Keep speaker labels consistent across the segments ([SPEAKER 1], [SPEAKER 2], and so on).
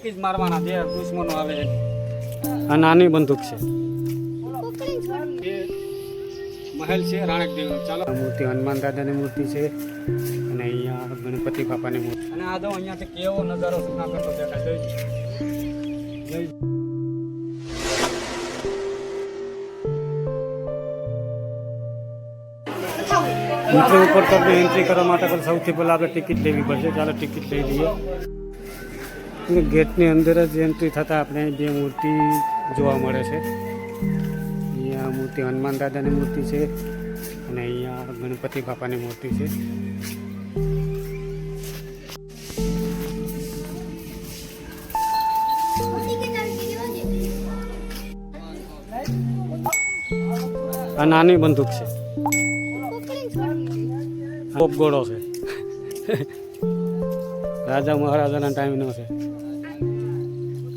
[SPEAKER 1] ફૂકી જ મારવાના જે દુશ્મનો આવે. આ નાની બંદૂક છે. એ મહેલ છે રાણક દેવીનો. ચાલો, મૂર્તિ હનુમાન દાદાની મૂર્તિ છે અને અહીંયા ગણપતિ બાપાની મૂર્તિ. અને આ જો અહીંયાથી કેવો નજારો જૂનાગઢનો દેખાય. જય મિત્રો, ઉપર તો આપણે એન્ટ્રી કરવા માટે પણ સૌથી પહેલાં આપણે ટિકિટ લેવી પડશે. ચાલો ટિકિટ લઈ લઈએ. અને ગેટની અંદર જ એન્ટ્રી થતાં આપણે બે મૂર્તિ જોવા મળે છે. અહીંયા મૂર્તિ હનુમાન દાદાની મૂર્તિ છે અને અહીંયા ગણપતિ બાપાની મૂર્તિ છે. આ નાની બંદૂક છે. પોપ ગોળો છે. રાજા મહારાજાના ટાઈમનો છે.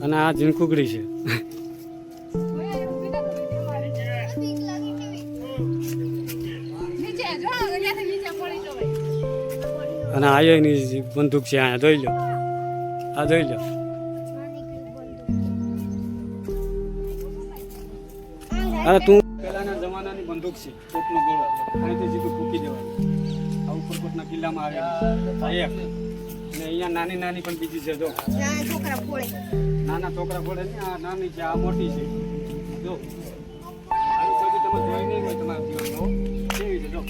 [SPEAKER 1] અને આ ઝીણકુકડી છે. અને આ એની બંદૂક છે. અહીંયા જોઈ લો, આ જોઈ લો. અરે તું પહેલાના જમાનાની બંદૂક છે. પોપનો ગોળો અહીંથી સીધું ફૂકી દેવાનું. આ ઉપરકોટના કિલ્લામાં આવેલી. અને અહીંયા નાની નાની પણ બીજી છે. જો નાના છોકરા ફોડે ને. આ નાની છે, આ મોટી છે. જો આવી સુધી તમે જોઈ નહીં હોય તમારા જીવનમાં. કેવી છે જો.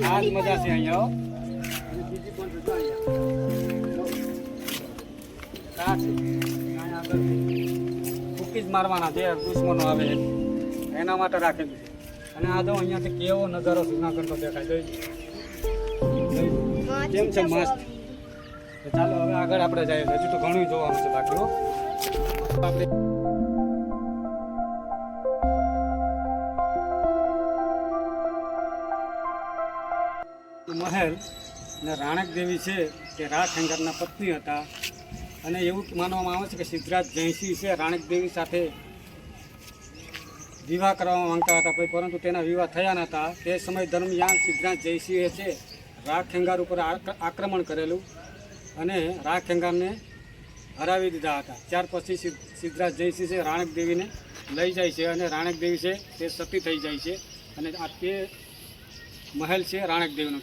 [SPEAKER 1] આ જ મજા છે અહીંયા. અને બીજી પણ છે. અહીંયા છે. અહીંયા આગળ ફૂકી જ મારવાના જે દુશ્મનો આવે એના માટે રાખેલું છે. અને આ જો અહીંયાથી કેવો નજારો જૂનાગઢનો દેખાય. કેમ છે મસ્ત. ચાલો હવે આગળ આપણે જઈએ. હજુ તો ઘણું જોવાનું છે બાકી. આપણે મહેલ ને રાણક દેવી છે કે રાઠેંગરના પત્ની હતા. અને એવું માનવામાં આવે છે કે સિદ્ધરાજ જયસિંહ છે રાણક દેવી સાથે વિવાહ કરવા માંગતા હતા, પરંતુ તેના વિવાહ થયા નહોતા. તે સમય દરમિયાન સિદ્ધરાજ જયસિંહે છે રાઠેંગાર ઉપર આક્રમણ કરેલું અને રાઠેંગારને હરાવી દીધા હતા. ત્યાર પછી સિદ્ધરાજ જયસિંહ છે રાણક દેવીને લઈ જાય છે અને રાણક દેવી છે તે સતી થઈ જાય છે. અને આ તે મહેલ છે રાણક દેવીનો.